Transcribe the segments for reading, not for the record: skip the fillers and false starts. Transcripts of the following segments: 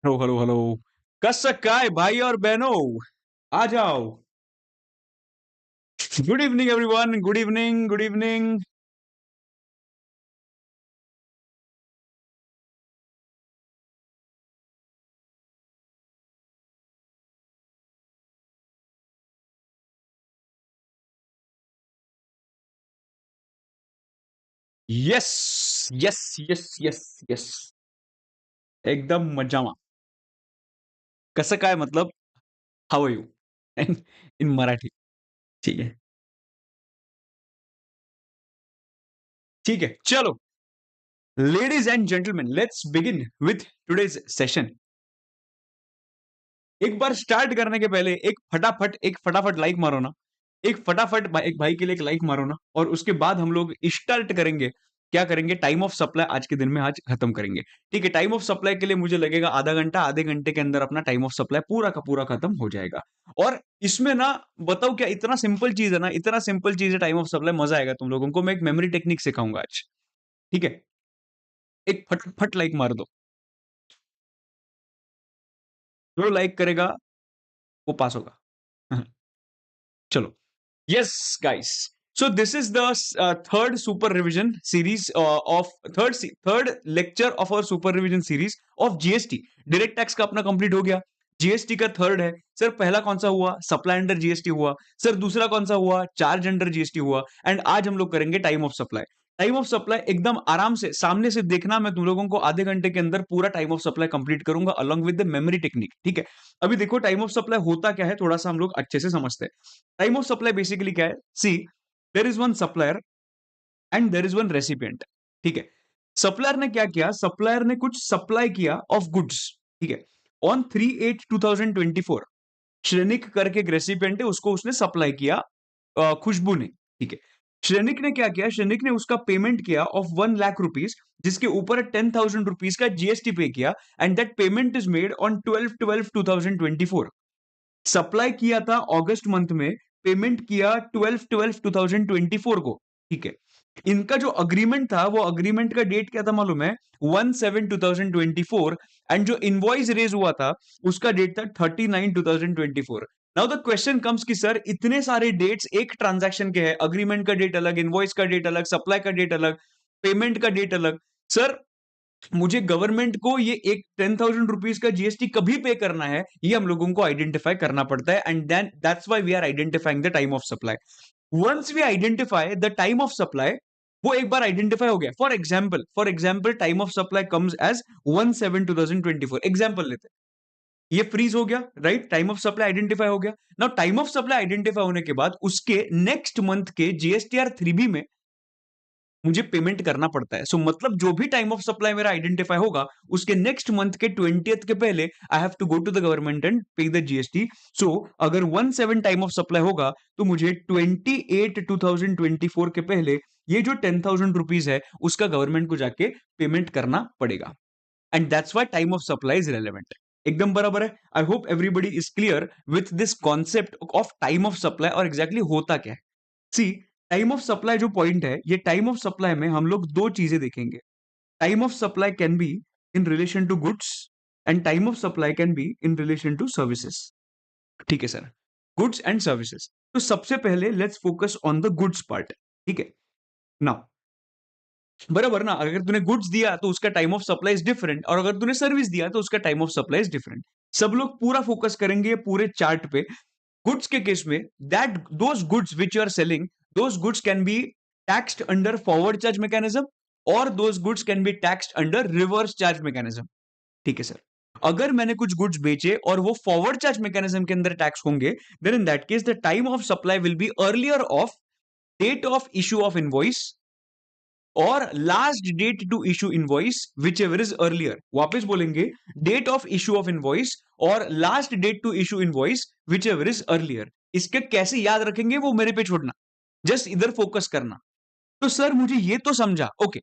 Hello hello hello. कसं काय भाई और बहनों, आ जाओ। Good evening everyone, good evening, good evening. Yes yes yes yes yes, एकदम मजामा। कसं काय मतलब how are you in Marathi. ठीक है, ठीक है, चलो। Ladies and gentleman, let's begin with today's session. एक बार स्टार्ट करने के पहले एक फटाफट लाइक मारो ना। एक भाई के लिए एक लाइक मारो ना, और उसके बाद हम लोग स्टार्ट करेंगे। क्या करेंगे? टाइम ऑफ सप्लाई आज के दिन में आज खत्म करेंगे। ठीक है, टाइम ऑफ सप्लाई के लिए मुझे लगेगा आधा घंटा, आधे घंटे के अंदर अपना टाइम ऑफ सप्लाई पूरा का पूरा खत्म हो जाएगा। और इसमें ना, बताओ क्या, इतना सिंपल चीज है ना, इतना सिंपल चीज है टाइम ऑफ सप्लाई, मजा आएगा तुम लोगों को। मैं एक मेमोरी टेक्निक सिखाऊंगा आज। ठीक है, एक फटाफट लाइक मार दो। जो लाइक करेगा वो पास होगा। चलो। Yes, guys. So this is the third super revision series of third lecture of our super revision series of GST. Direct tax का अपना कंप्लीट हो गया। जीएसटी का थर्ड है सर। पहला कौन सा हुआ? सप्लाई अंडर जीएसटी हुआ सर। दूसरा कौन सा हुआ? चार्ज अंडर जीएसटी हुआ। एंड आज हम लोग करेंगे time of supply. Time of supply एकदम आराम से सामने से देखना, मैं तुम लोगों को आधे घंटे के अंदर पूरा टाइम ऑफ सप्लाई कंप्लीट करूंगा along with the memory technique. ठीक है, अभी देखो टाइम ऑफ सप्लाई होता क्या है, थोड़ा सा हम लोग अच्छे से समझते हैं। टाइम ऑफ सप्लाई बेसिकली क्या है? See, there is one supplier and there is one recipient. ठीक है, सप्लायर ने क्या किया? सप्लायर ने कुछ सप्लाई किया ऑफ गुड्स। ठीक है, ऑन 3/8/2024 श्रेनिक करके एक रेसिपिएंट है, उसको उसने सप्लाई किया खुशबू ने। ठीक है, श्रेनिक ने क्या किया? श्रेनिक ने उसका पेमेंट किया ऑफ 1 लाख रुपीज, जिसके ऊपर 10,000 रुपीज का जीएसटी पे किया। And that payment is made on 12/12/2024। Supply किया था अगस्त मंथ में, पेमेंट किया 12/12/2024 को। ठीक है, इनका जो अग्रीमेंट था, वो अग्रीमेंट का डेट क्या था मालूम है? 1/7/2024। एंड जो इनवॉइस रेज हुआ था, उसका डेट था 30/9/2024। नाउ द क्वेश्चन कम्स कि सर इतने सारे डेट्स एक ट्रांजैक्शन के हैं, अग्रीमेंट का डेट अलग, इनवॉइस का डेट अलग, सप्लाई का डेट अलग, पेमेंट का डेट अलग। सर मुझे गवर्नमेंट को ये एक 10,000 रुपीज का जीएसटी कभी पे करना है, ये हम लोगों को आइडेंटिफाई करना पड़ता है। And then that's why we are identifying the time of supply. Once we identify the time of supply, वो एक बार आइडेंटिफाई हो गया। For example time of supply comes as 1/7/2024 example लेते हैं। ये फ्रीज हो गया, right? Time of supply identify हो गया। Now time of supply identify होने के बाद उसके नेक्स्ट मंथ के जीएसटीआर 3B में मुझे पेमेंट करना पड़ता है। सो मतलब जो भी टाइम ऑफ सप्लाई मेरा आइडेंटिफाई होगा, उसके नेक्स्ट मंथ के 20th के पहले I have to go to the government and pay the GST. So अगर 1/7 टाइम ऑफ सप्लाई होगा, तो मुझे 28/2024 के पहले ये जो 10,000 रुपीज है, उसका गवर्नमेंट को जाके पेमेंट करना पड़ेगा। And that's why time of supply is relevant. एकदम बराबर है। I hope everybody is clear with this concept of time of supply और एग्जैक्टली होता क्या है। सी, टाइम ऑफ सप्लाई जो पॉइंट है, ये टाइम ऑफ सप्लाई में हम लोग दो चीजें देखेंगे। Time of supply can be in relation to goods, and time of supply can be in relation to services. ठीक है सर, गुड्स एंड सर्विसेज। तो सबसे पहले let's focus on the goods part. ठीक है, नाउ बराबर ना, अगर तूने गुड्स दिया तो उसका time of supply is different, और अगर तूने सर्विस दिया तो उसका time of supply is different. सब लोग पूरा फोकस करेंगे पूरे चार्ट पे। गुड्स के केस में, that those goods which you are selling, those goods can be taxed under forward charge mechanism, और those goods can be taxed under reverse charge mechanism. ठीक है सर, अगर मैंने कुछ गुड्स बेचे और वो फॉरवर्ड चार्ज मैकेनिज्म के अंदर टैक्स होंगे, then in that case the time of supply will be earlier of date of issue of invoice और last date to issue invoice whichever is earlier. वापस बोलेंगे, date of issue of invoice और last date to issue invoice whichever is earlier. इसके कैसे याद रखेंगे वो मेरे पे छोड़ना, जस्ट इधर फोकस करना। तो सर मुझे ये तो समझा, ओके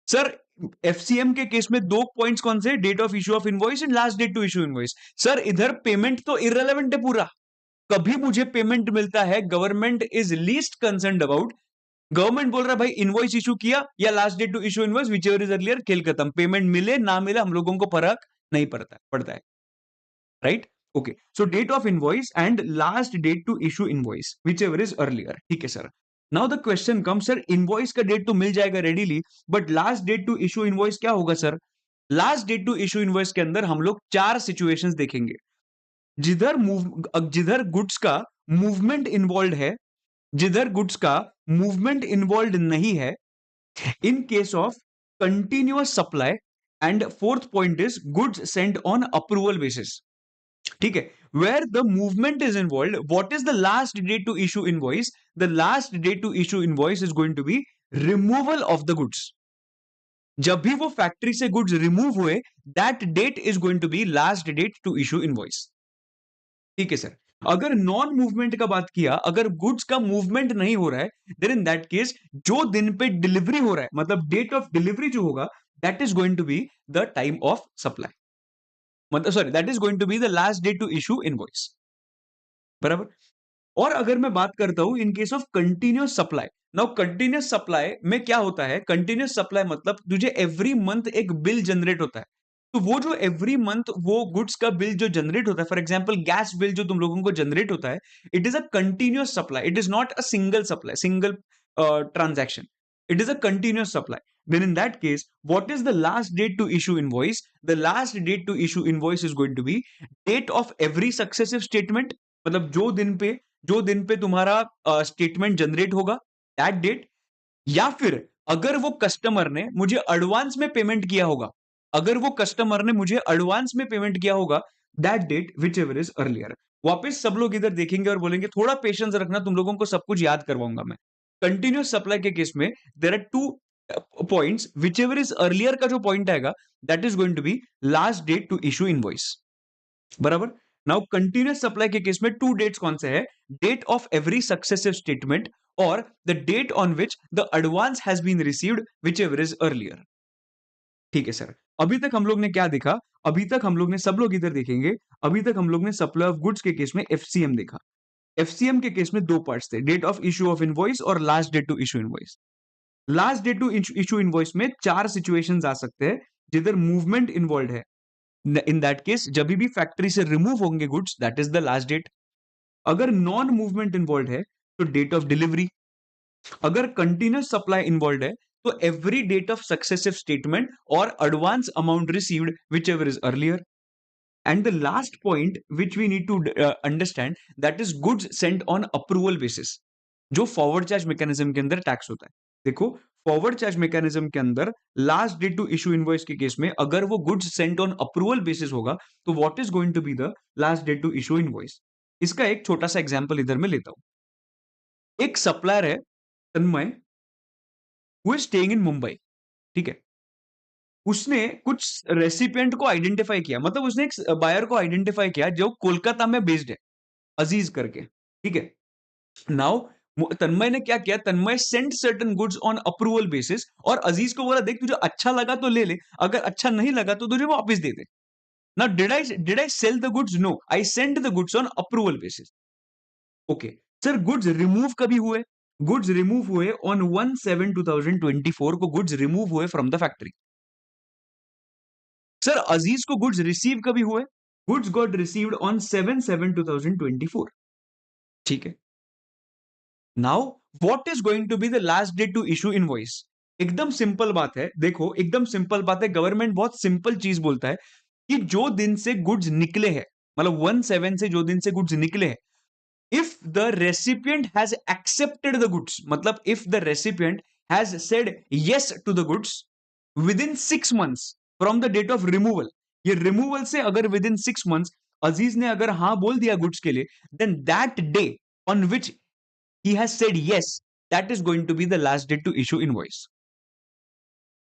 सर। एफसीएम के केस में दो पॉइंट्स कौन से? Date of issue of invoice and last date to issue invoice. Sir इधर पेमेंट तो इररेलेवेंट है पूरा। कभी मुझे पेमेंट मिलता है, government is least concerned about. Government बोल रहा है भाई इनवॉइस इशू किया या last date to issue invoice, whichever is earlier, खेल खत्म। पेमेंट मिले ना मिले हम लोगों को फर्क नहीं पड़ता है, right? Okay, so date of invoice and last date to issue invoice whichever is earlier, ठीक है sir. Now the question come, sir invoice का डेट तो मिल जाएगा readily, but last date to issue invoice क्या होगा सर? Last date to issue invoice के अंदर हम लोग चार सिचुएशंस देखेंगे, जिधर गुड्स का मूवमेंट इन्वॉल्व है, जिधर गुड्स का मूवमेंट इन्वॉल्व नहीं है, in case of continuous supply, and fourth point is goods sent on approval basis, ठीक है। Where the movement is involve, what is the last date to issue invoice? The last date to issue invoice is going to be removal of the goods. जब भी वो factory से goods remove हुए, that date is going to be last date to issue invoice, ठीक है sir. अगर non movement का बात किया, अगर गुड्स का मूवमेंट नहीं हो रहा है, देन इन दैट केस जो दिन पे डिलीवरी हो रहा है, मतलब डेट ऑफ डिलीवरी जो होगा, that is going to be the time of supply, मतलब sorry, that is going to be the last day to issue invoice, बराबर। और अगर मैं बात करता हूं in case of continuous supply, now continuous supply में क्या होता है? कंटिन्यूअस सप्लाई मतलब तुझे एवरी मंथ एक बिल जनरेट होता है, तो वो जो एवरी मंथ वो गुड्स का बिल जो जनरेट होता है, फॉर एग्जांपल गैस बिल जो तुम लोगों को जनरेट होता है, it is a continuous supply, it is not a single supply, single transaction, it is a continuous supply. then in that case, what is the last date to issue invoice? The last date to issue invoice is going to be date of every successive statement, मतलब जो दिन पे तुम्हारा statement generate होगा, that date. या फिर अगर वो कस्टमर ने मुझे एडवांस में पेमेंट किया होगा, अगर वो कस्टमर ने मुझे एडवांस में पेमेंट किया होगा, that date whichever is earlier. वापस सब लोग इधर देखेंगे और बोलेंगे थोड़ा पेशेंस रखना, तुम लोगों को सब कुछ याद करवाऊंगा मैं। कंटिन्यूस सप्लाई के केस में there are two points, whichever is earlier का जो पॉइंट आएगा, that is going to be last date to issue invoice, बराबर। नाउ कंटिन्यूअस सप्लाई के केस में टू डेट्स कौन से है? Date of every successive statement और the date on which the advance has been received whichever is earlier, ठीक है sir. अभी तक हम लोग ने क्या देखा? अभी तक हम लोग ने, सब लोग इधर देखेंगे, अभी तक हम लोग ने सप्लाई ऑफ गुड्स के केस में एफसीएम देखा। एफसीएम के केस में दो पार्ट्स थे, date of issue of invoice और last date to issue invoice. Last date to issue invoice में चार सिचुएशंस आ सकते हैं जिधर मूवमेंट इन्वॉल्व है। इन दैट केस जब भी फैक्ट्री से रिमूव होंगे goods, that is the last date. अगर नॉन मूवमेंट इन्वॉल्व है तो डेट ऑफ डिलीवरी। अगर कंटिन्यूस सप्लाई इन्वॉल्व है तो every date of successive statement और advance amount received whichever is earlier. And the last point which we need to understand, that is goods sent on approval basis, जो forward charge mechanism के अंदर tax होता है। देखो, forward charge mechanism के अंदर last date to issue invoice के case में अगर वो goods sent on approval basis होगा, तो what is going to be the last date to issue invoice? इसका एक छोटा सा एग्जांपल इधर मैं लेता हूं। एक सप्लायर है तन्मय, वो स्टेइंग इन मुंबई, ठीक है। उसने कुछ रेसिपिएंट को आइडेंटिफाई किया, मतलब उसने एक बायर को आइडेंटिफाई किया जो कोलकाता में बेस्ड है, अजीज करके, ठीक है। नाउ तन्मय ने क्या किया? Tanmay sent certain goods on approval basis और अजीज को बोला, देख तुझे अच्छा लगा तो ले ले, अगर अच्छा नहीं लगा तो तुझे वापस दे दे। Now did I sell the goods? No, I sent the goods on approval basis. Okay sir, goods remove कभी हुए? गुड्स रिमूव हुए ऑन 1/7/2024 को गुड्स रिमूव हुए from the factory. Sir Aziz को गुड्स रिसीव कभी हुए? गुड्स गॉट रिसीव्ड ऑन 7/7/2024, ठीक है। Now what is going to be the last date to issue invoice? एकदम सिंपल बात है, देखो एकदम सिंपल बात है, गवर्नमेंट बहुत सिंपल चीज बोलता है कि जो दिन से गुड्स निकले हैं, मतलब 1/7 से जो दिन से गुड्स निकले हैं, if the recipient has accepted the goods, मतलब if the recipient has said yes to the goods within 6 months from the date of removal, ये removal से अगर within 6 months अजीज ने अगर हाँ बोल दिया गुड्स के लिए, then that day on which he has said yes, that is going to be the last date to issue invoice.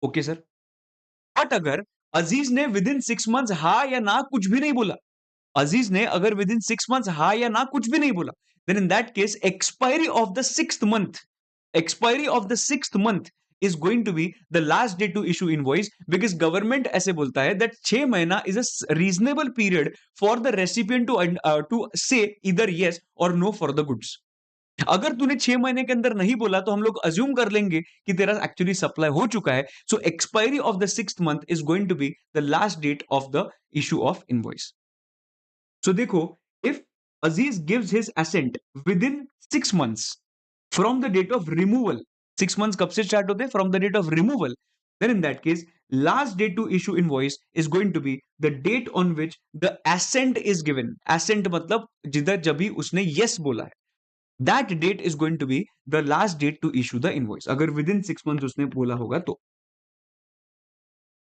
Okay sir. But अगर अजीज ने विदिन 6 मंथ्स हाँ या ना कुछ भी नहीं बोला, अजीज ने अगर विद इन 6 मंथ्स हाँ या ना कुछ भी नहीं बोला, then in that case expiry of the sixth month is going to be the last day to issue invoice, because government ऐसे बोलता है दैट 6 महीना is a reasonable period for the recipient to say इधर yes और know for the goods. अगर तूने 6 महीने के अंदर नहीं बोला तो हम लोग अज्यूम कर लेंगे कि तेरा एक्चुअली सप्लाई हो चुका है। So expiry of the 6th month is going to be the last date of the issue of invoice. So देखो, if Aziz gives his assent within 6 months from the date of removal, 6 months कब से start होते हैं? From the date of removal. Then in that case last date to issue invoice is going to be the date on which the assent is given. Assent मतलब जिधर जब भी उसने yes बोला है, that date is going to be the last date to issue the invoice, अगर within 6 months उसने बोला होगा तो।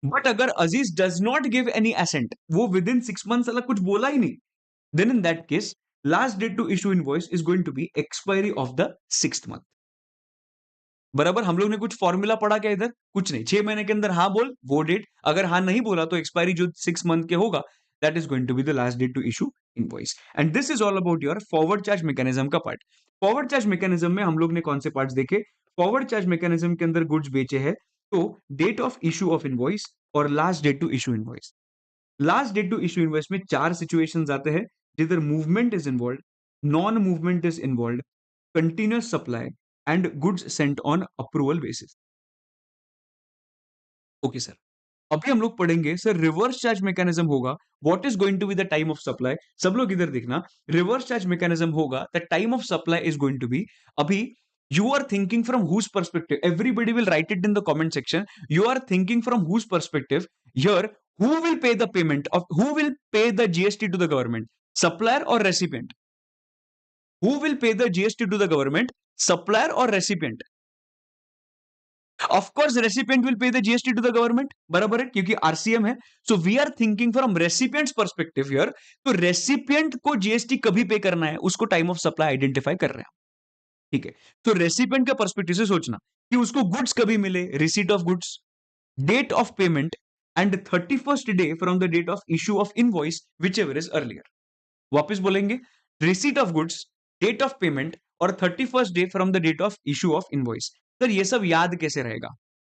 बट अगर Aziz does not give any assent, वो विद इन 6 मंथ्स अलग कुछ बोला ही नहीं, then in that case last date to issue invoice is going to be expiry of the 6th month। बराबर, हम लोग ने कुछ फॉर्मूला पढ़ा क्या इधर? कुछ नहीं। 6 महीने के अंदर हाँ बोल, वो डेट, अगर हाँ नहीं बोला तो एक्सपायरी जो 6 मंथ के होगा, that is going to be the last date to issue invoice. And this is all about your forward charge mechanism का पार्ट। फॉरवर्ड चार्ज मैकेनिज्म में हम लोग ने कौन से पार्ट्स देखे? फॉरवर्ड चार्ज मैकेनिज्म के अंदर गुड्स बेचे हैं तो date of issue of invoice और last date to issue invoice. Last date to issue invoice में 4 सिचुएशंस आते हैं जिधर movement is involve, non movement is involve, continuous supply and goods sent on approval basis. Okay sir, अभी हम लोग पढ़ेंगे sir reverse charge mechanism होगा, what is going to be the time of supply. सब लोग इधर देखना, रिवर्स चार्ज मैकेनिज्म होगा, the time of supply is going to be, अभी you are thinking from whose perspective? Everybody will write it in the comment section. You are thinking from whose perspective? Here, who will pay the payment of, who will pay the GST to the government? Supplier or recipient? Who will pay the GST to the government? Supplier or recipient? Of course, recipient will pay the GST to the government. बराबर है, क्योंकि RCM है. So we are thinking from recipient's perspective here. तो recipient को GST कभी पे करना है, उसको टाइम ऑफ सप्लाई आइडेंटिफाई कर रहे हैं, ठीक है। तो रेसिपिएंट का पर्सपेक्टिव से सोचना कि उसको गुड्स कभी मिले, receipt of goods, date of payment and 31st day from the date of issue of invoice whichever is earlier. वापस बोलेंगे, receipt of goods, date of payment और 31st day from the date of issue of invoice. Sir ये सब याद कैसे रहेगा?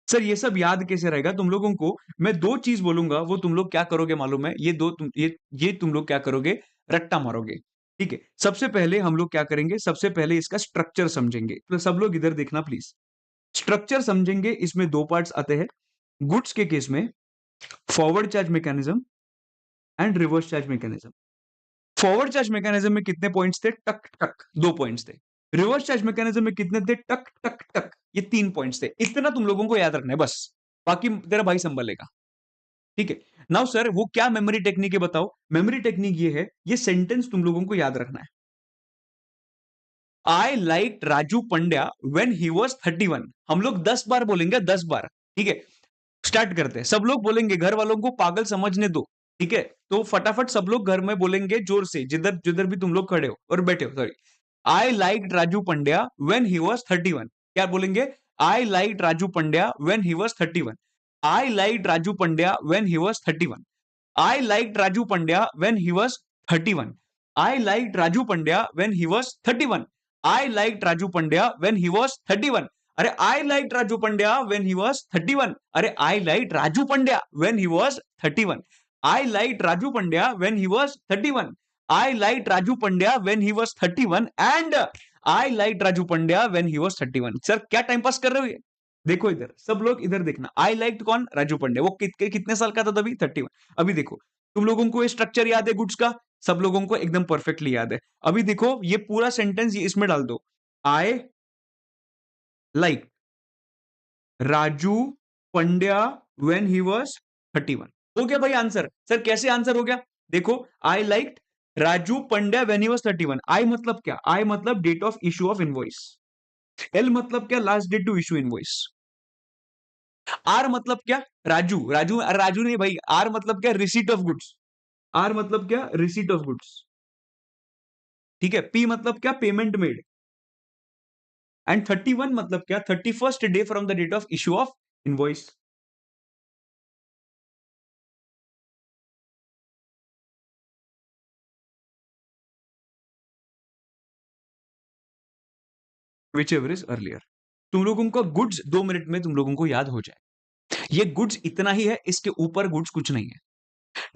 Sir ये सब याद कैसे रहेगा? तुम लोगों को मैं दो चीज बोलूंगा, वो तुम लोग क्या करोगे मालूम है? ये तुम लोग क्या करोगे? रट्टा मारोगे, ठीक है। सबसे पहले हम लोग क्या करेंगे? सबसे पहले इसका स्ट्रक्चर समझेंगे। तो सब लोग इधर देखना प्लीज, स्ट्रक्चर समझेंगे। इसमें दो पार्ट्स आते हैं, गुड्स के केस में forward charge mechanism and reverse charge mechanism. Forward charge mechanism में कितने पॉइंट्स थे? टक टक, 2 पॉइंट्स थे। रिवर्स चार्ज मैकेनिज्म में कितने थे? टक टक टक, ये 3 पॉइंट्स थे। इतना तुम लोगों को याद रखना है बस, बाकी तेरा भाई संभालेगा, ठीक है। नाउ सर वो क्या मेमोरी टेक्निक है बताओ? मेमोरी टेक्निक ये है, ये सेंटेंस तुम लोगों को याद रखना है। आई like Raju Pandya when he was 31। हम लोग 10 बार बोलेंगे, 10 बार, ठीक है। स्टार्ट करते हैं, सब लोग बोलेंगे, घर वालों को पागल समझने दो, ठीक है। तो फटाफट सब लोग घर में बोलेंगे जोर से, जिधर जिधर भी तुम लोग खड़े हो और बैठे हो, sorry. I like Raju Pandya when he was 31। क्या बोलेंगे? आई like Raju Pandya when he was 31। I like Raju Pandya when he was 31। I like Raju Pandya when he was 31। I like Raju Pandya when he was 31। I like Raju Pandya when he was 31। अरे आई like Raju Pandya when he was 31। अरे आई like Raju Pandya when he was 31। I like Raju Pandya when he was 31। I like Raju Pandya when he was 31 and I like Raju Pandya when he was 31। Sir क्या time pass कर रहे हो ये? देखो इधर, सब लोग इधर देखना। आई लाइक कौन? राजू पंड्या। वो कितने साल का था तभी? 31। अभी देखो, तुम लोगों को ये स्ट्रक्चर याद है गुड्स का? सब लोगों को एकदम परफेक्टली याद है। अभी देखो ये पूरा सेंटेंस इसमें डाल दो, आई like Raju Pandya when he was 31। हो गया भाई आंसर। सर कैसे आंसर हो गया? देखो, I like Raju Pandya when he was 31। I मतलब क्या? आई मतलब date of issue of invoice. L मतलब क्या? Last date to issue invoice. R मतलब क्या? राजू, राजू राजू नहीं भाई, आर मतलब क्या? Receipt of goods. आर मतलब क्या? रिसीट ऑफ गुड्स, ठीक है। पी मतलब क्या? Payment made. एंड 31 मतलब क्या? 31st day from the date of issue of invoice. Whichever is earlier. तुम लोगों को गुड्स 2 मिनट में तुम लोगों को याद हो जाए। ये गुड्स इतना ही है, इसके ऊपर गुड्स कुछ नहीं है।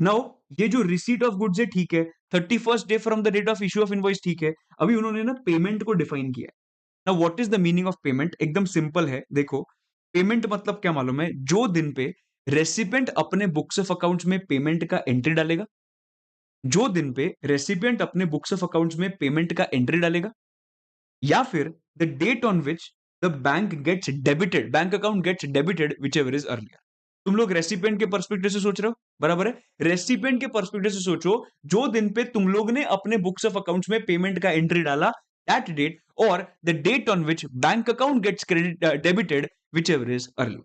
नाउ ये जो रिसीट ऑफ गुड्स है, ठीक है, 31st day from the date of issue of invoice, ठीक है। अभी उन्होंने ना पेमेंट को डिफाइन किया है। Now what is the meaning of payment? एकदम सिंपल है, देखो पेमेंट मतलब क्या मालूम है? जो दिन पे रेसिपिएंट अपने बुक्स ऑफ अकाउंट्स में पेमेंट का एंट्री डालेगा, जो दिन पे रेसिपिएंट अपने बुक्स ऑफ अकाउंट्स में पेमेंट का एंट्री डालेगा, या फिर the date on which the bank gets debited, bank account gets debited whichever is earlier. तुम लोग रेसिपिएंट के पर्सपेक्टिव से सोच रहे हो, बराबर है। रेसिपिएंट के पर्सपेक्टिव से सोचो, जो दिन पे तुम लोग ने अपने बुक्स ऑफ अकाउंट्स में पेमेंट का एंट्री डाला, दैट डेट, और the date on which bank account gets credit debited whichever is earlier.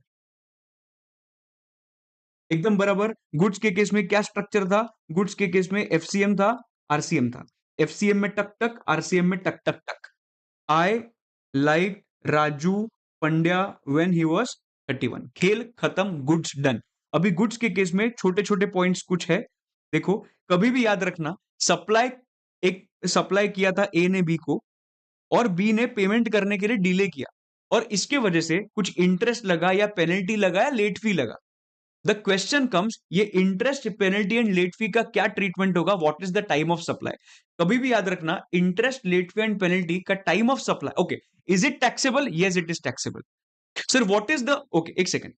एकदम बराबर। गुड्स के केस में क्या स्ट्रक्चर था? गुड्स के केस में एफसीएम था, आरसीएम था। एफसीएम में टक टक, आरसीएम में टक टक टक। आई like Raju Pandya when he was 31। खेल खत्म, गुड्स डन। अभी गुड्स के केस में छोटे छोटे पॉइंट्स कुछ है, देखो कभी भी याद रखना, सप्लाई, एक सप्लाई किया था ए ने बी को, और बी ने पेमेंट करने के लिए डिले किया, और इसके वजह से कुछ इंटरेस्ट लगा या पेनल्टी लगा या लेट फी लगा। द क्वेश्चन कम्स, ये interest, penalty and late fee का क्या ट्रीटमेंट होगा? What is the time of supply? कभी भी याद रखना, interest, late fee and penalty का time of supply, okay, is it taxable? Yes it is taxable. Sir what is the, okay एक second,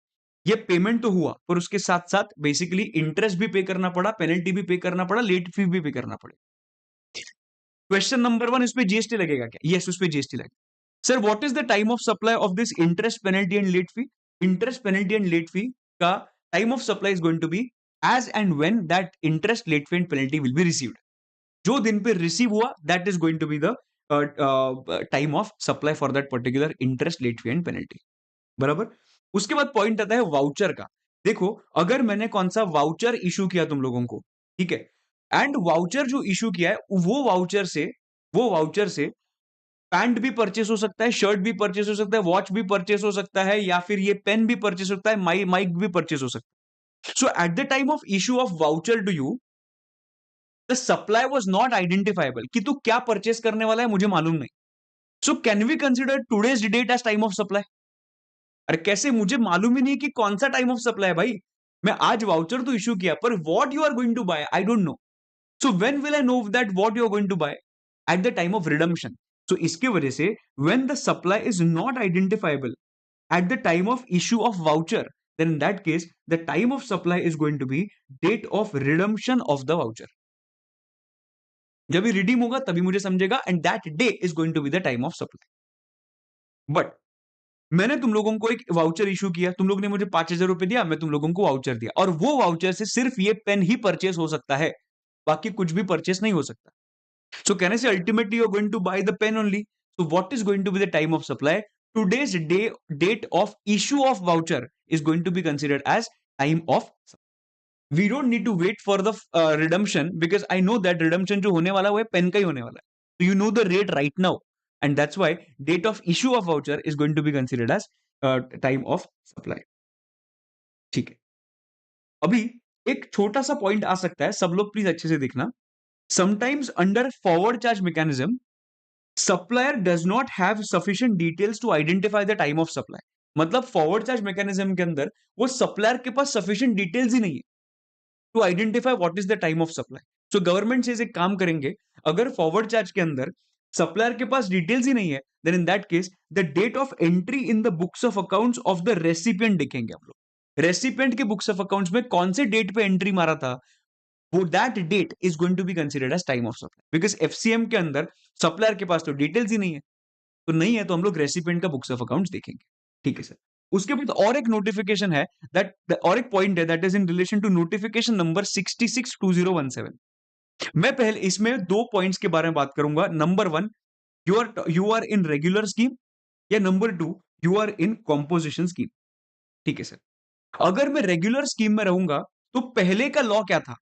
ये पेमेंट तो हुआ, पर उसके साथ साथ बेसिकली इंटरेस्ट भी पे करना पड़ा, पेनल्टी भी पे करना पड़ा, लेट फी भी पे करना पड़े। क्वेश्चन नंबर 1, इस पे जीएसटी लगेगा क्या? यस, उस पे जीएसटी लगेगा। Sir what is the time of supply of this interest, penalty and late fee? Interest, penalty and late fee का time of supply is going to be as and when that interest, late fee and penalty will be received. जो दिन पे receive हुआ, that is going to be the time of supply for that particular interest, late fee and penalty, बराबर। उसके बाद point आता है voucher का। देखो अगर मैंने कौन सा वाउचर इशू किया तुम लोगों को, ठीक है, एंड वाउचर जो इशू किया है, वो वाउचर से पैंट भी परचेस हो सकता है, शर्ट भी परचेस हो सकता है, वॉच भी परचेस हो सकता है, या फिर ये पेन भी परचेस हो सकता है, माइक भी परचेस हो सकता है। So at the time of issue of voucher to you, the supply was not identifiable, कि तू क्या परचेस करने वाला है मुझे मालूम नहीं। So can we consider today's date as time of supply? अरे कैसे, मुझे मालूम ही नहीं कि कौन सा टाइम ऑफ सप्लाई है भाई। मैं आज वाउचर तो इशू किया, पर what you are going to buy I don't know. So when will I know that what you are going to buy? At the time of redemption. So इसके वजह से when the supply is not identifiable at the time of issue of voucher, then in that case the time of supply is going to be date of redemption of the voucher। जब ये redeem होगा तभी मुझे समझेगा, and that day is going to be the time of supply. But मैंने तुम लोगों को एक वाउचर इशू किया, तुम लोग ने मुझे 5,000 रुपए दिया, मैं तुम लोगों को वाउचर दिया, और वो वाउचर से सिर्फ ये पेन ही परचेस हो सकता है, बाकी कुछ भी परचेस नहीं हो सकता। So can I say ultimately you're going to buy the pen only? So what is going to be the time of supply? Today's date of issue of voucher is going to be considered as time of supply. We don't need to wait for the redemption, because I know that redemption जो होने वाला है वो pen का ही होने वाला है. So you know the rate right now, and that's why date of issue of voucher is going to be considered as time of supply. ठीक है. अभी एक छोटा सा पॉइंट आ सकता है, सब लोग प्लीज अच्छे से देखना. Sometimes under forward charge mechanism, supplier does not have sufficient details to identify the time of supply। मतलब फॉरवर्ड चार्ज मैकेनिज्म के अंदर वो सप्लायर के पास सफिशिएंट डिटेल्स ही नहीं है to identify what is the time of supply. So government से एक काम करेंगे, अगर फॉरवर्ड चार्ज के अंदर सप्लायर के पास डिटेल्स ही नहीं है, then in that case the date of entry in the books of accounts of the recipient देखेंगे हम लोग। रेसिपिएंट के बुक्स ऑफ अकाउंट्स में कौन से डेट पे एंट्री मारा था, वो that date is going to be considered as time of supply. Because FCM के अंदर सप्लायर के पास तो डिटेल्स ही नहीं है, तो नहीं है तो हम लोग रेसिपिएंट का बुक्स ऑफ अकाउंट्स देखेंगे। ठीक है सर। उसके बाद और एक नोटिफिकेशन है, दैट और एक पॉइंट है, that is in relation to notification number 66/2017। मैं पहले इसमें दो पॉइंट्स के बारे में बात करूंगा। Number 1, you are in regular scheme, या number 2, you are in composition scheme. ठीक है सर। अगर मैं रेगुलर स्कीम में रहूंगा तो पहले का लॉ क्या था,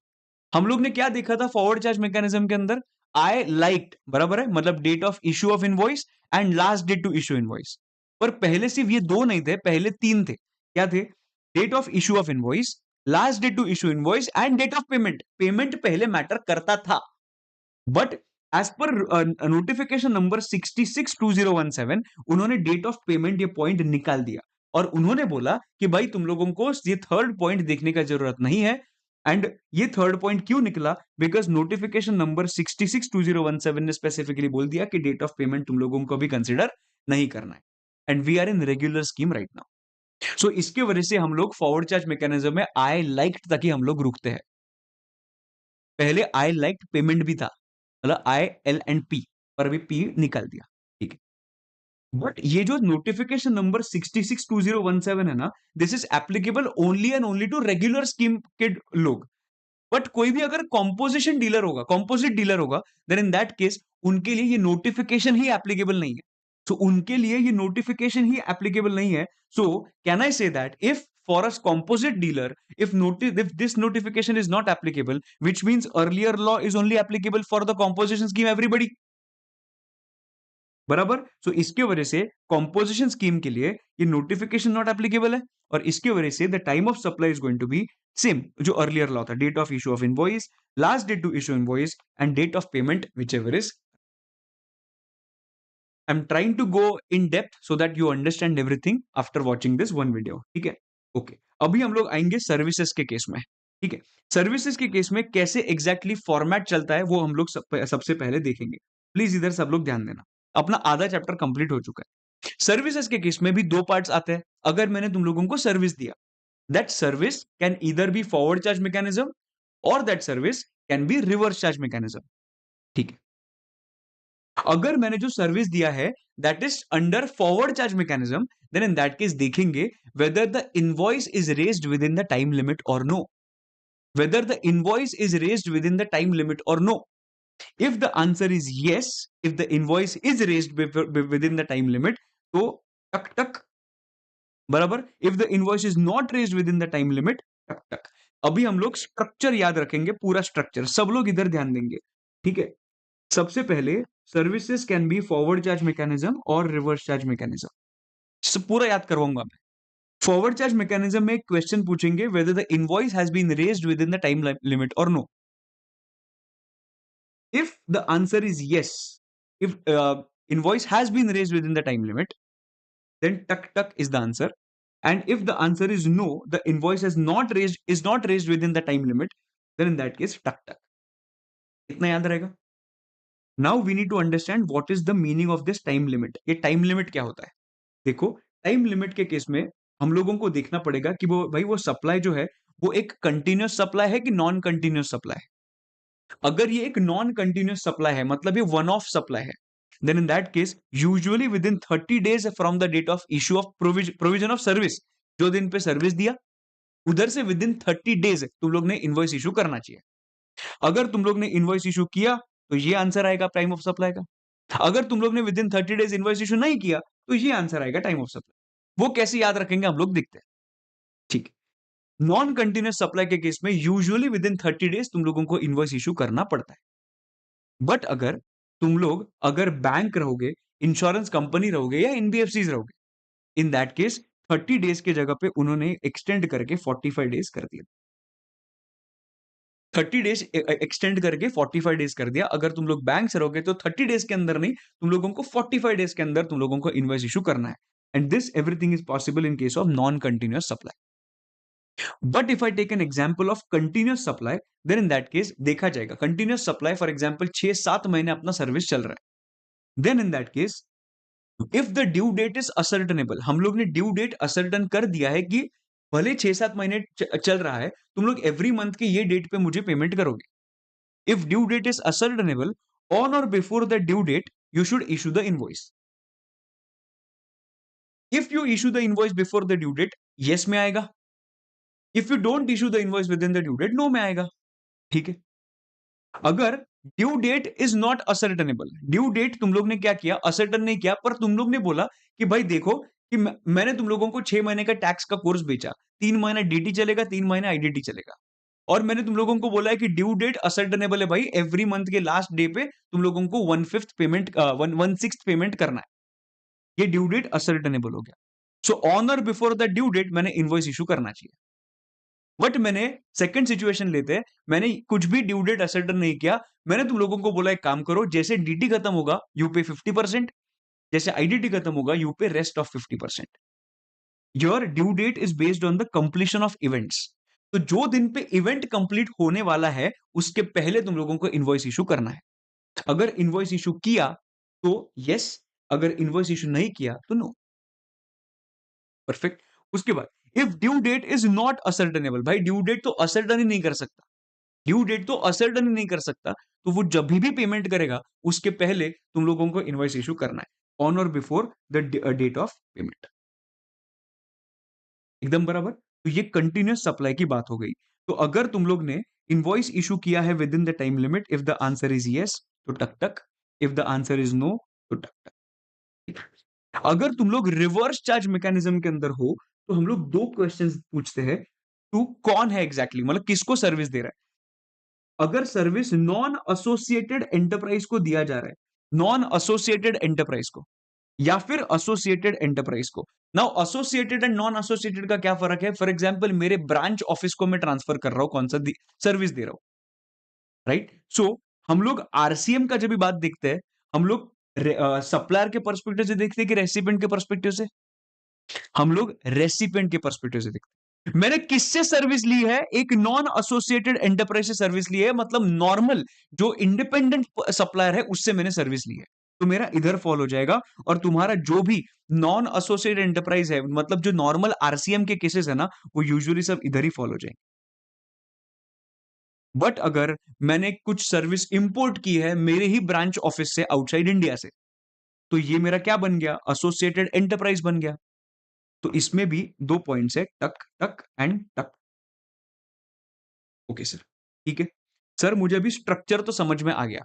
हम लोग ने क्या देखा था फॉरवर्ड चार्ज मैकेनिज्म के अंदर, आई लाइक्ड, बराबर है, मतलब date of issue of invoice and last date to issue invoice. पर पहले सिर्फ ये दो नहीं थे, पहले तीन थे। क्या थे? Date of issue of invoice, last date to issue invoice and date of payment. Payment पहले मैटर करता था, but as per notification number 66/2017 उन्होंने डेट ऑफ पेमेंट ये पॉइंट निकाल दिया, और उन्होंने बोला कि भाई तुम लोगों को ये थर्ड पॉइंट देखने का जरूरत नहीं है, एंड ये थर्ड पॉइंट क्यों निकला? बिकॉज नोटिफिकेशन नंबर 662017 ने स्पेसिफिकली बोल दिया कि डेट ऑफ पेमेंट तुम लोगों को भी कंसिडर नहीं करना है, and we are in regular scheme right now. So इसके वजह से हम लोग फॉरवर्ड चार्ज मैकेनिज्म में आई लाइक्ड तक ही हम लोग रुकते हैं। पहले आई लाइक्ड पेमेंट भी था, मतलब आई एल एंड पी, पर अभी पी निकाल दिया, ठीक है। बट ये जो नोटिफिकेशन नंबर 662017 है ना, this is applicable only and only to regular scheme के लोग। बट कोई भी अगर कॉम्पोजिशन डीलर होगा, कॉम्पोजिट डीलर होगा, देन इन दैट केस उनके लिए ये नोटिफिकेशन ही एप्लीकेबल नहीं है। सो उनके लिए ये नोटिफिकेशन ही एप्लीकेबल नहीं है। So can I say that if for a composite dealer, if this notification is not applicable, which means earlier law is only applicable for the composition scheme everybody, बराबर। सो इसके वजह से कॉम्पोजिशन स्कीम के लिए ये notification not applicable है, और इसके वजह से the time of supply is going to be same जो अर्लियर लॉ था, date of issue of invoice, last date to issue invoice and date of payment whichever is. I am trying to go in depth so that you understand everything after watching this one video, ठीक है। Okay, अभी हम लोग आएंगे services के case में, ठीक है। सर्विसेज के केस में कैसे एग्जैक्टली फॉर्मेट चलता है वो हम लोग सबसे पहले देखेंगे। प्लीज इधर सब लोग ध्यान देना, अपना आधा चैप्टर कंप्लीट हो चुका है। सर्विसेज के केस में भी दो पार्ट्स आते हैं। अगर मैंने तुम लोगों को सर्विस दिया, that service can either be forward charge mechanism और that service can be reverse charge mechanism, ठीक है। अगर मैंने जो सर्विस दिया है that is under forward charge mechanism, then in that case देखेंगे whether the invoice is raised within the time limit और no, whether the invoice is raised within the time limit or no. If the answer is yes, if the invoice is raised within the time limit, तो टक टक, बराबर। If the invoice is not raised within the time limit, टक टक। अभी हम लोग structure याद रखेंगे, पूरा स्ट्रक्चर सब लोग इधर ध्यान देंगे, ठीक है। सबसे पहले services can be forward charge mechanism और रिवर्स चार्ज मैकेनिज्म, पूरा याद करवाऊंगा मैं। फॉरवर्ड चार्ज मैकेनिज्म में एक क्वेश्चन पूछेंगे whether the invoice has been raised within the time limit और no. If the answer is yes, if invoice has been raised within the time limit, then tuck tuck is the answer. And if the answer is no, the invoice is not raised within the time limit, then in that case tuck tuck. इतना याद रहेगा। Now we need to understand what is the meaning of this time limit. ये time limit क्या होता है? देखो, time limit के case में हम लोगों को देखना पड़ेगा कि वो भाई वो सप्लाई जो है वो एक कंटिन्यूस सप्लाई है कि नॉन कंटिन्यूस सप्लाई है। अगर ये एक नॉन कंटिन्यूस सप्लाई है, मतलब ये वन ऑफ सप्लाई है, then in that case usually within 30 days from the date of issue of provision of service, जो दिन पे सर्विस दिया उधर से विद इन 30 डेज तुम लोग ने इनवॉइस इशू करना चाहिए। अगर तुम लोग ने इनवॉइस इशू किया तो ये आंसर आएगा टाइम ऑफ सप्लाई का। अगर तुम लोग ने with in 30 days invoice issue नहीं किया तो ये आंसर आएगा टाइम ऑफ सप्लाई। वो कैसे याद रखेंगे हम लोग देखते हैं, ठीक है। नॉन कंटिन्यूस सप्लाई के केस में यूजुअली विद इन 30 डेज तुम लोगों को इनवॉइस इशू करना पड़ता है। बट अगर तुम लोग अगर बैंक रहोगे, इंश्योरेंस कंपनी रहोगे या एनबीएफसी रहोगे, इन दैट केस 30 डेज के जगह पे उन्होंने एक्सटेंड करके 45 डेज कर दिया। 30 डेज एक्सटेंड करके 45 डेज कर दिया। अगर तुम लोग बैंक से रहोगे तो 30 डेज के अंदर नहीं, तुम लोगों को 45 डेज के अंदर तुम लोगों को इनवॉइस इशू करना है। And this everything is possible in case of non continuous supply. But if I take an example of continuous supply, then in that case देखा जाएगा कंटिन्यूअस सप्लाई फॉर एग्जाम्पल 6-7 महीने अपना सर्विस चल रहा है, then in that case if the due date is ascertainable, हम लोग ने ड्यू डेट असर्टन कर दिया है कि भले 6-7 महीने चल रहा है, तुम लोग एवरी मंथ के ये डेट पे मुझे पेमेंट करोगे। If due date is ascertainable, on और before the due date you should issue the invoice. If you issue the invoice before the due date, yes में आएगा। If you don't issue the invoice within the due date, no में आएगा, ठीक है। अगर due date is not ascertainable, due date तुम लोग ने क्या किया, असर्टन नहीं किया, पर तुम लोग ने बोला कि भाई देखो कि मैंने तुम लोगों को 6 महीने का टैक्स का कोर्स बेचा, 3 महीना डीटी चलेगा, 3 महीना आईडीटी चलेगा, और मैंने तुम लोगों को बोला है कि ड्यू डेट असर्टेनेबल है भाई, एवरी मंथ के लास्ट डे पे तुम लोगों को 1/5 पेमेंट 1/6 पेमेंट करना है। ये ड्यू डेट असर्टेनेबल हो गया। सो ऑन और बिफोर द ड्यू डेट मैंने इनवॉइस इशू करना चाहिए। बट मैंने सेकंड सिचुएशन लेते हैं, मैंने कुछ भी ड्यू डेट असर्टन नहीं किया, मैंने तुम लोगों को बोला एक काम करो, जैसे डीटी खत्म होगा यू पे 50%, जैसे आईडीटी खत्म होगा you pay rest of 50%। Your due date is based on the completion of events. तो जो दिन पे इवेंट कंप्लीट होने वाला है उसके पहले तुम लोगों को इनवॉइस इशू करना है। अगर इनवॉइस इशू किया तो यस, अगर इनवॉइस इशू नहीं किया तो नो। परफेक्ट। उसके बाद if due date is not ascertainable, भाई ड्यू डेट तो असर्टन ही नहीं कर सकता, ड्यू डेट तो असर्टन ही नहीं कर सकता, तो वो जब भी पेमेंट करेगा उसके पहले तुम लोगों को इनवॉइस इशू करना है ऑन और before the date of payment. एकदम बराबर। तो ये कंटिन्यूस सप्लाई की बात हो गई। तो अगर तुम लोग ने इनवॉइस इशू किया है within the time limit, if the answer is yes तो टक टक, if the answer is no तो टक टक। अगर तुम लोग रिवर्स चार्ज मैकेनिज्म के अंदर हो तो हम लोग दो क्वेश्चंस पूछते हैं, तू कौन है एग्जैक्टली मतलब किसको सर्विस दे रहा है। अगर सर्विस नॉन एसोसिएटेड एंटरप्राइज को दिया जा रहा है, नॉन एसोसिएटेड एंटरप्राइज को या फिर एसोसिएटेड एंटरप्राइज को। Now associated and non associated का क्या फर्क है? फॉर एग्जांपल मेरे ब्रांच ऑफिस को मैं ट्रांसफर कर रहा हूं, कौन सा सर्विस दे रहा हूं, राइट। सो हम लोग आरसीएम का जब भी बात देखते हैं, हम लोग सप्लायर के पर्सपेक्टिव से देखते हैं कि रेसिपिएंट के पर्सपेक्टिव से? हम लोग रेसिपिएंट के पर्सपेक्टिव से देखते हैं। मैंने किससे सर्विस ली है? एक नॉन एसोसिएटेड एंटरप्राइज से सर्विस ली है, मतलब नॉर्मल जो इंडिपेंडेंट सप्लायर है उससे मैंने सर्विस ली है, तो मेरा इधर फॉल हो जाएगा। और तुम्हारा जो भी नॉन एसोसिएटेड एंटरप्राइज है, मतलब जो नॉर्मल आरसीएम के केसेस है ना, वो यूजुअली सब इधर ही फॉल हो जाएंगे। बट अगर मैंने कुछ सर्विस इंपोर्ट की है मेरे ही ब्रांच ऑफिस से आउटसाइड इंडिया से, तो ये मेरा क्या बन गया? एसोसिएटेड एंटरप्राइज बन गया। तो इसमें भी दो पॉइंट्स है, टक टक एंड टक। ओके सर, ठीक है। सर मुझे अभी स्ट्रक्चर तो समझ में आ गया।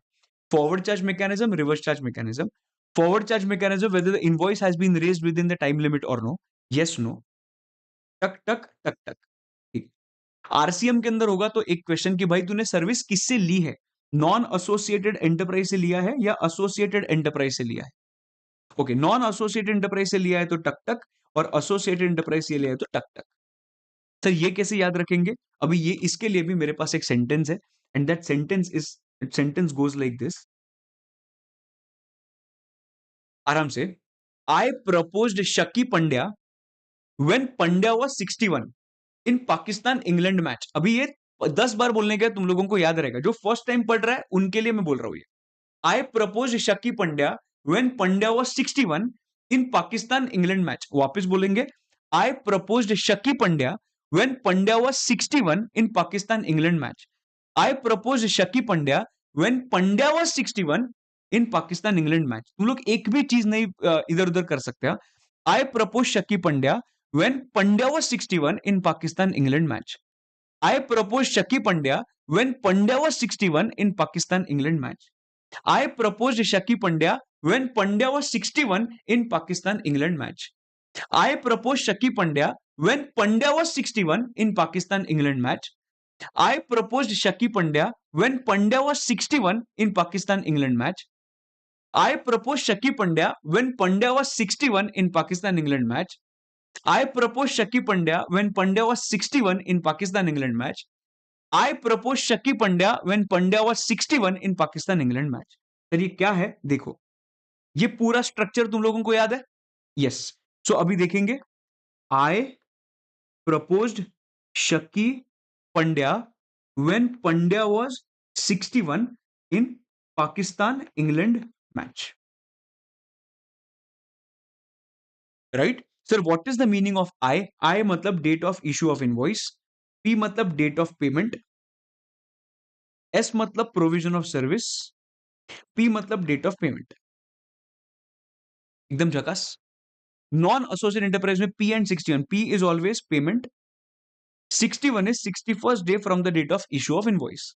Forward charge mechanism, reverse charge mechanism. Forward charge mechanism, whether the invoice has been raised within the time limit और नो, यस नो, टक टक टक टक। ठीक। आरसीएम के अंदर होगा तो एक क्वेश्चन कि भाई तूने सर्विस किससे ली है? नॉन एसोसिएटेड एंटरप्राइज से लिया है या एसोसिएटेड एंटरप्राइज से लिया है? ओके, नॉन एसोसिएटेड एंटरप्राइज से लिया है तो टक टक, और एसोसिएटेड एंटरप्राइज से लिया है तो टक टक। सर ये कैसे याद रखेंगे? अभी ये इसके लिए भी मेरे पास एक सेंटेंस है, and that sentence goes like this. आराम से। आई प्रपोज्ड शकी Pandya when Pandya was 61 in Pakistan England match. अभी ये 10 बार बोलने का तुम लोगों को याद रहेगा, जो फर्स्ट टाइम पढ़ रहा है उनके लिए मैं बोल रहा हूं ये। आई प्रपोज शकी Pandya when Pandya was 61 in Pakistan England match. वापस बोलेंगे, आई प्रपोज्ड शकी Pandya when Pandya was 61 in Pakistan England match. I propose शकी Pandya when Pandya was 61 in Pakistan England match. तुम लोग एक भी चीज नहीं इधर उधर कर सकते। आई प्रपोज शकी Pandya when Pandya was 61 in Pakistan England match. I proposed Shaki Pandya when Pandya was 61 in Pakistan England match. I proposed Shaki Pandya when Pandya was 61 in Pakistan England match. I proposed Shaki Pandya when Pandya was 61 in Pakistan England match. I proposed Shaki Pandya when Pandya was 61 in Pakistan England match. I proposed Shaki Pandya when Pandya was 61 in Pakistan England match. I proposed Shaki Pandya when Pandya was 61 in Pakistan England match. I propose शकी Pandya when Pandya was 61 in Pakistan England match. Sir ये क्या है? देखो, ये पूरा structure तुम लोगों को याद है? यस। सो अभी देखेंगे, आई प्रपोज्ड शकी Pandya when Pandya was 61 in Pakistan England match, right. Sir what is the meaning of I? I मतलब date of issue of invoice, P मतलब डेट ऑफ पेमेंट, एस मतलब प्रोविजन ऑफ सर्विस, पी मतलब date of payment. एकदम झकास। Non associated enterprise में P and 61, P is always payment, 61 is 61st day from the date of issue of invoice.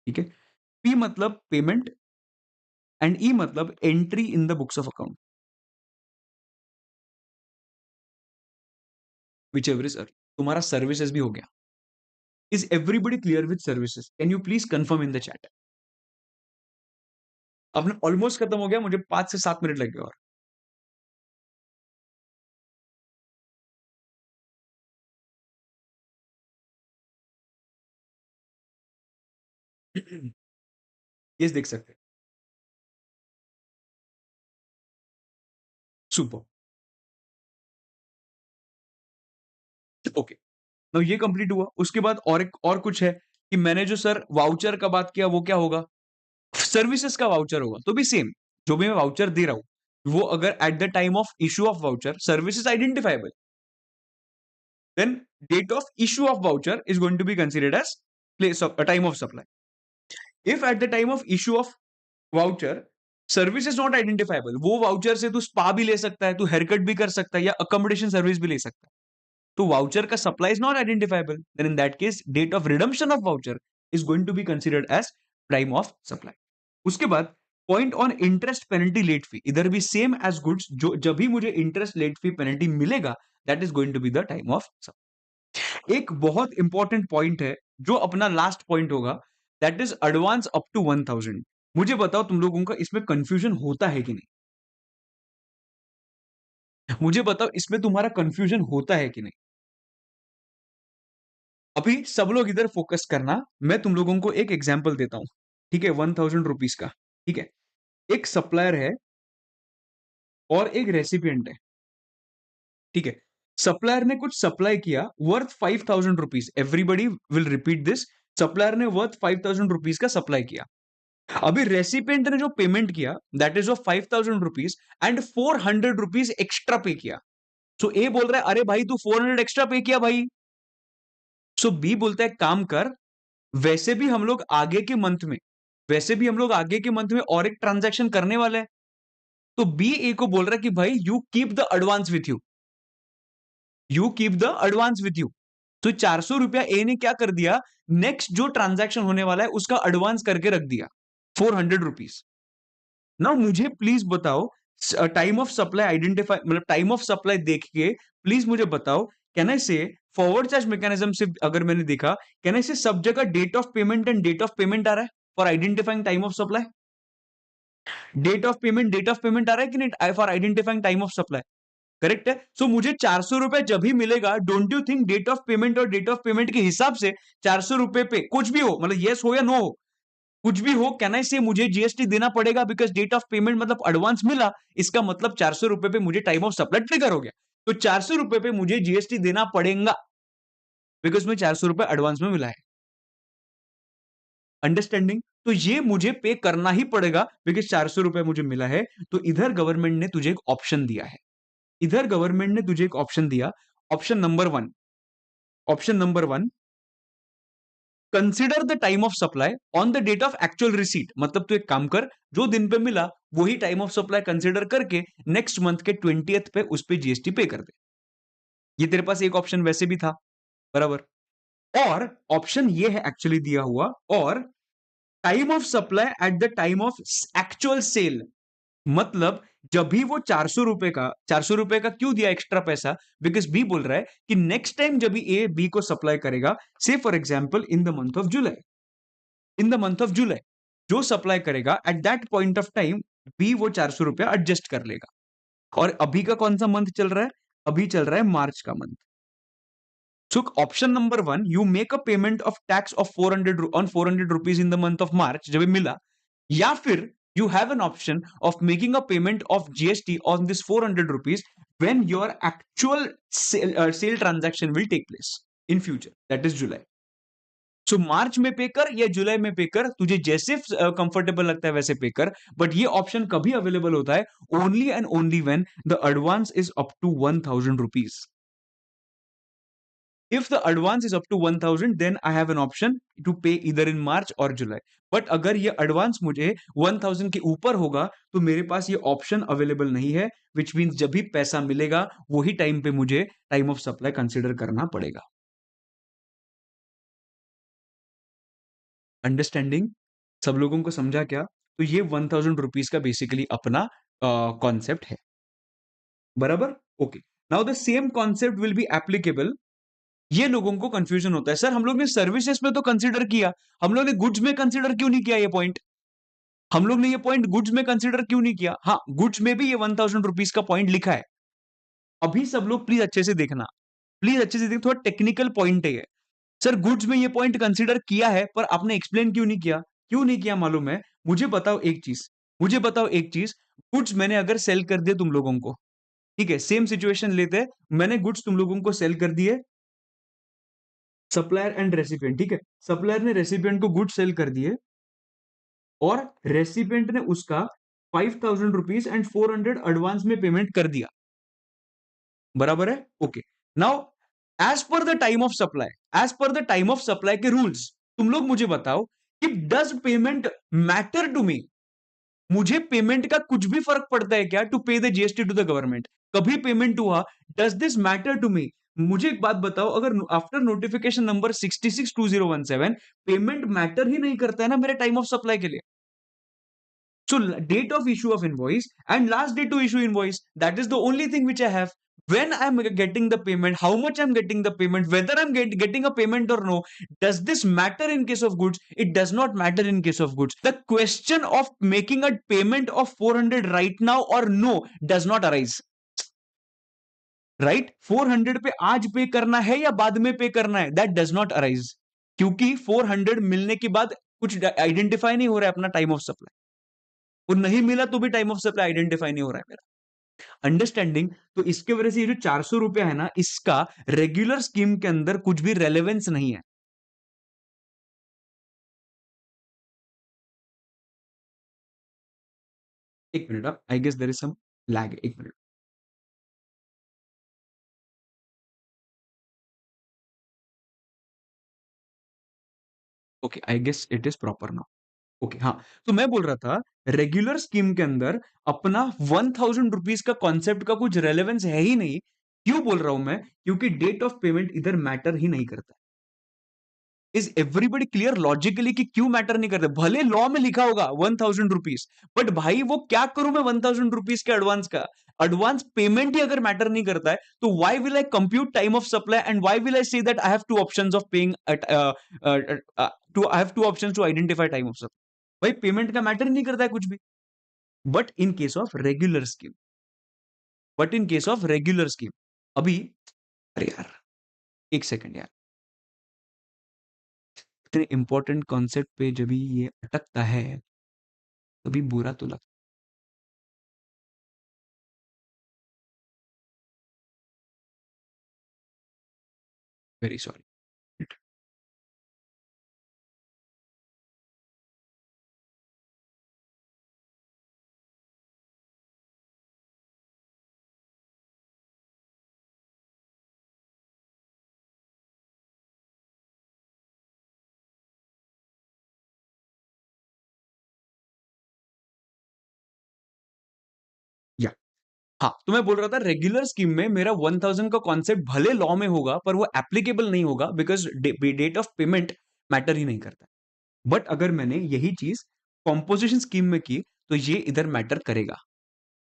ठीक है। P मतलब payment and ई मतलब entry in the books of account, which ever is. तुम्हारा services भी हो गया। Is everybody clear with services? Can you please confirm in the chat? अपने almost खत्म हो गया, मुझे 5 से 7 मिनट लगे और। ये देख सकते हैं। सुपर। ओके। नाउ ये कंप्लीट हुआ। उसके बाद और कुछ है कि मैंने जो सर वाउचर का बात किया वो क्या होगा? सर्विसेज का वाउचर होगा। तो भी सेम, जो भी मैं वाउचर दे रहा हूं वो अगर at the time of issue of voucher services identifiable, then date of issue of voucher is going to be considered as place of time of supply. If at the time of issue of voucher service is not identifiable, वो voucher से तू spa भी ले सकता है, तू hair cut भी कर सकता है या अकोमोडेशन सर्विस भी ले सकता है। तो वाउचर का supply is not identifiable, then in that case date of redemption of voucher is going to be considered as time of supply. उसके बाद point on interest penalty late fee, इधर भी सेम एज गुड्स, जो जब भी मुझे interest late fee penalty मिलेगा that is going to be the time of supply. एक बहुत इंपॉर्टेंट पॉइंट है जो अपना लास्ट पॉइंट होगा, that is advance up to 1000। मुझे बताओ तुम लोगों का इसमें कंफ्यूजन होता है कि नहीं? मुझे बताओ इसमें तुम्हारा कंफ्यूजन होता है कि नहीं? अभी सब लोग इधर फोकस करना, मैं तुम लोगों को एक एग्जांपल देता हूं, ठीक है? 1000 रुपीज का, ठीक है? एक सप्लायर है और एक रेसिपिएंट है, ठीक है? सप्लायर ने कुछ सप्लाई किया worth 5000 rupees, everybody will repeat this. Supplier ने वर्थ 5000 रुपीज का सप्लाई किया। अभी रेसिपिएंट ने जो पेमेंट किया that is of 5000 rupees and 400 rupees extra पे किया। सो ए बोल रहा है अरे भाई तू 400 एक्स्ट्रा पे किया भाई। सो बी बोलता है काम कर, वैसे भी हम लोग आगे के मंथ में वैसे भी हम लोग आगे के मंथ में और एक ट्रांजैक्शन करने वाले हैं। तो बी ए को बोल रहा है कि भाई you keep the advance with you. तो 400 रुपया ए ने क्या कर दिया, नेक्स्ट जो ट्रांजैक्शन होने वाला है उसका एडवांस करके रख दिया 400 रुपीज। ना मुझे प्लीज बताओ, टाइम ऑफ सप्लाई आइडेंटिफाई मतलब टाइम ऑफ सप्लाई देख के प्लीज मुझे बताओ, कैन आई से फॉरवर्ड चार्ज मैकेनिज्म से अगर मैंने देखा, कैन आई से सब जगह date of payment and date of payment आ रहा है for identifying time of supply? Date of payment आ रहा है कि नहीं for identifying time of supply? Correct है। सो मुझे 400 रुपए जब भी मिलेगा, don't you think date of payment और डेट ऑफ पेमेंट के हिसाब से 400 रुपए पे कुछ भी हो, मतलब यस हो या नो हो, कुछ भी हो, कैन आई से मुझे जीएसटी देना पड़ेगा बिकॉज डेट ऑफ पेमेंट मतलब एडवांस मिला, इसका मतलब 400 रुपए पे मुझे टाइम ऑफ सप्लाई ट्रिगर हो गया। तो 400 रुपए पे मुझे जीएसटी देना पड़ेगा बिकॉज में 400 रुपए एडवांस में मिला है। अंडरस्टैंडिंग? तो ये मुझे पे करना ही पड़ेगा बिकॉज 400 रुपए मुझे मिला है। तो इधर गवर्नमेंट ने तुझे एक ऑप्शन दिया है, इधर गवर्नमेंट ने तुझे एक ऑप्शन दिया। Option number one, consider the time of supply on the date of actual receipt. मतलब तू एक काम कर, जो दिन पे मिला वही टाइम ऑफ सप्लाई कंसिडर करके नेक्स्ट मंथ के 20th पे उस पे जीएसटी पे कर दे। ये तेरे पास एक ऑप्शन वैसे भी था, बराबर? और ऑप्शन ये है एक्चुअली दिया हुआ, और time of supply at the time of actual sale. मतलब जब भी वो 400 रुपए का क्यों दिया एक्स्ट्रा पैसा, बिकॉज बी बोल रहा है कि नेक्स्ट टाइम जब भी ए बी को सप्लाई करेगा, say for example in the month of July जो सप्लाई करेगा at that point of time बी वो 400 रुपया एडजस्ट कर लेगा। और अभी का कौन सा मंथ चल रहा है? अभी चल रहा है मार्च का month. So option number one, you make a payment of tax of 400 rupees in the month of March जब ये मिला, या फिर you have an option of making a payment of GST on this 400 rupees when your actual sale transaction will take place in future, that is July. सो मार्च में पे कर या जुलाई में पे कर, तुझे जैसे कंफर्टेबल लगता है वैसे पे कर, बट ये ऑप्शन कभी अवेलेबल होता है only and only when the advance is up to 1000 rupees. If the advance is up to 1000 then I have an option to pay either in March or July. But अगर ये advance मुझे 1000 के ऊपर होगा तो मेरे पास ये ऑप्शन अवेलेबल नहीं है, विच मीन्स जब भी पैसा मिलेगा वही टाइम पे मुझे टाइम ऑफ सप्लाई कंसिडर करना पड़ेगा। अंडरस्टैंडिंग? सब लोगों को समझा क्या? तो ये 1000 रुपीज का बेसिकली अपना कॉन्सेप्ट है, बराबर? Okay, now the same concept will be applicable. ये लोगों को कंफ्यूजन होता है, सर हम लोग ने सर्विसेज में तो कंसीडर किया, हम लोग ने गुड्स में कंसीडर क्यों नहीं किया? ये पॉइंट हम लोग ने ये पॉइंट गुड्स में कंसीडर क्यों नहीं किया? हाँ, गुड्स में भी ये 1000 रुपीज का पॉइंट लिखा है। अभी सब लोग प्लीज अच्छे से देखना, प्लीज अच्छे से देखना, थोड़ा टेक्निकल पॉइंट है ये। सर गुड्स में ये पॉइंट कंसीडर किया है पर आपने एक्सप्लेन क्यों नहीं किया? क्यों नहीं किया मालूम है? मुझे बताओ एक चीज, गुड्स मैंने अगर सेल कर दिया तुम लोगों को, ठीक है, सेम सिचुएशन लेते हैं, मैंने गुड्स तुम लोगों को सेल कर दिए, सप्लायर एंड रेसिपिएंट, ठीक है। सप्लायर ने रेसिपिएंट को गुड सेल कर दिए और रेसिपिएंट ने उसका 5,000 रुपीज एंड 400 एडवांस में पेमेंट कर दिया, बराबर है। Okay, now as per the time of supply, as per the time of supply के रूल्स, तुम लोग मुझे बताओ कि does payment matter to me? मुझे पेमेंट का कुछ भी फर्क पड़ता है क्या to pay the GST to the government? कभी पेमेंट हुआ? Does this matter to me? मुझे एक बात बताओ, अगर after notification number 662017 payment matter ही नहीं करता है ना मेरे टाइम ऑफ सप्लाई के लिए, so date of issue of invoice and last day to issue invoice, that is the only thing which I have. When I'm getting the payment, how much I'm getting the payment, whether I'm getting a payment or no, does this matter in case of goods? It does not matter in case of goods. The question of making a payment of 400 right now or no does not arise. Right? 400 पे आज पे करना है या बाद में पे करना है, that does not arise. क्योंकि 400 मिलने के बाद कुछ आइडेंटिफाई नहीं हो रहा है अपना टाइम ऑफ सप्लाई, वो नहीं मिला तो भी टाइम ऑफ सप्लाई आइडेंटिफाई नहीं हो रहा है मेरा, अंडरस्टैंडिंग। तो इसके वजह से ये जो 400 रुपया है ना, इसका रेगुलर स्कीम के अंदर कुछ भी रेलेवेंस नहीं है। एक मिनट, अब I guess there is some lag, एक minute. Okay, I guess it is proper now. Okay, हाँ, तो मैं बोल रहा था रेगुलर स्कीम के अंदर अपना 1,000 रुपीज का कॉन्सेप्ट का कुछ रेलेवेंस है ही नहीं। क्यों बोल रहा हूं मैं? क्योंकि डेट ऑफ पेमेंट इधर मैटर ही नहीं करता। इज एवरीबडी क्लियर लॉजिकली कि क्यों मैटर नहीं करते? भले लॉ में लिखा होगा 1,000 रुपीज, बट भाई वो क्या करूं मैं 1,000 रुपीज के एडवांस का? एडवांस पेमेंट ही अगर मैटर नहीं करता है तो why will I compute time of supply and why will I say that I have two options of paying at to I have two options to identify time of supply? भाई payment का matter ही नहीं करता है कुछ भी। But in case of regular scheme, but in case of regular scheme अभी, अरे यार एक सेकंड यार, इतने इंपॉर्टेंट कॉन्सेप्ट पे जब भी ये अटकता है तभी बुरा तो लगता। Very sorry. या हाँ, तो मैं बोल रहा था रेगुलर स्कीम में मेरा 1,000 का कॉन्सेप्ट भले लॉ में होगा पर वो एप्लीकेबल नहीं होगा, because date of payment matter ही नहीं करता। बट अगर मैंने यही चीज कॉम्पोजिशन स्कीम में की तो ये इधर मैटर करेगा,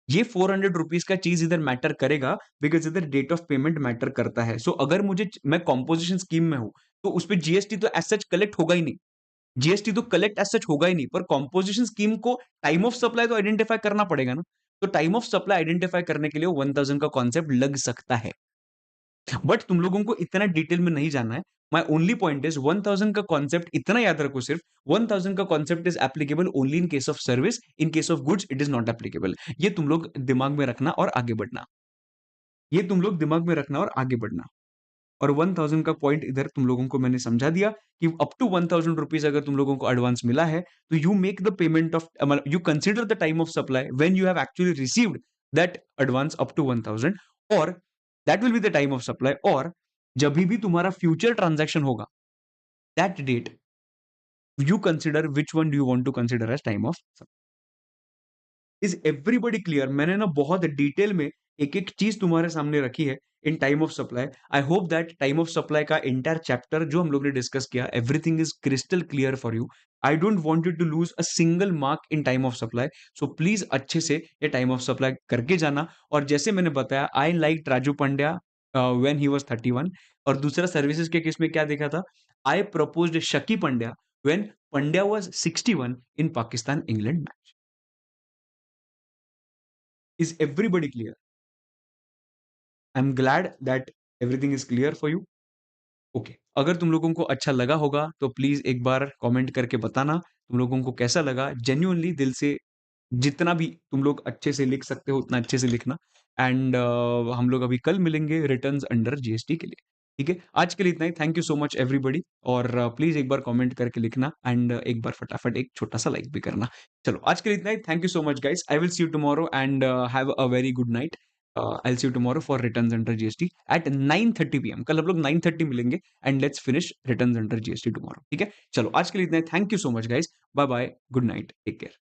ये 400 रुपीज का चीज इधर मैटर करेगा, बिकॉज इधर डेट ऑफ पेमेंट मैटर करता है। सो अगर मुझे, मैं कॉम्पोजिशन स्कीम में हूं तो उस पर जीएसटी तो एज सच कलेक्ट होगा ही नहीं, जीएसटी तो कलेक्ट एज सच होगा ही नहीं, पर कॉम्पोजिशन स्कीम को टाइम ऑफ सप्लाई तो आइडेंटिफाई करना पड़ेगा ना। तो टाइम ऑफ सप्लाई आइडेंटिफाई करने के लिए 1,000 का कॉन्सेप्ट लग सकता है, बट तुम लोगों को इतना डिटेल में नहीं जानना है। माई ओनली पॉइंट इज 1,000 का कॉन्सेप्ट इतना याद रखो, सिर्फ 1,000 का concept is applicable only in case of service, in case of goods it is not applicable. ये तुम लोग दिमाग में रखना और आगे बढ़ना, ये तुम लोग दिमाग में रखना और आगे बढ़ना। और 1,000 का पॉइंट इधर तुम लोगों को मैंने समझा दिया कि अप टू 1,000 रुपीज अगर तुम लोगों को एडवांस मिला है तो you make the payment of, you consider the time of supply when you have actually received that advance up to 1,000, और that will be the time of supply. और जब भी तुम्हारा फ्यूचर ट्रांजैक्शन होगा, that date you consider which one do you want to consider as time of. Is everybody clear? मैंने ना बहुत detail में एक एक चीज तुम्हारे सामने रखी है in time of supply. I hope that time of supply का इंटायर चैप्टर जो हम लोग ने डिस्कस किया, everything is crystal clear for you. I don't want you to lose a single mark in time of supply, so please अच्छे से ये time of supply करके जाना। और जैसे मैंने बताया, आई like Raju Pandya when he was 31, और दूसरा सर्विसेज के केस में क्या देखा था, आई प्रपोज्ड शकी Pandya when Pandya was 61 in Pakistan England match. Is everybody clear? I am glad that everything is clear for you. Okay, अगर तुम लोगों को अच्छा लगा होगा तो प्लीज एक बार कमेंट करके बताना तुम लोगों को कैसा लगा, जेन्युइनली दिल से, जितना भी तुम लोग अच्छे से लिख सकते हो उतना अच्छे से लिखना। एंड हम लोग अभी कल मिलेंगे रिटर्न्स अंडर जीएसटी के लिए। ठीक है, आज के लिए इतना ही। Thank you so much everybody, और प्लीज एक बार कमेंट करके लिखना, एंड एक बार फटाफट एक छोटा सा लाइक भी करना। चलो आज के लिए इतना ही। Thank you so much guys, I will see you tomorrow, and have a very good night. I will see you tomorrow for returns under GST at 9:30 PM। कल हम लोग 9:30 मिलेंगे, and let's finish returns under GST tomorrow. ठीक है, चलो आज के लिए इतना ही। Thank you so much guys, bye bye, good night, take care.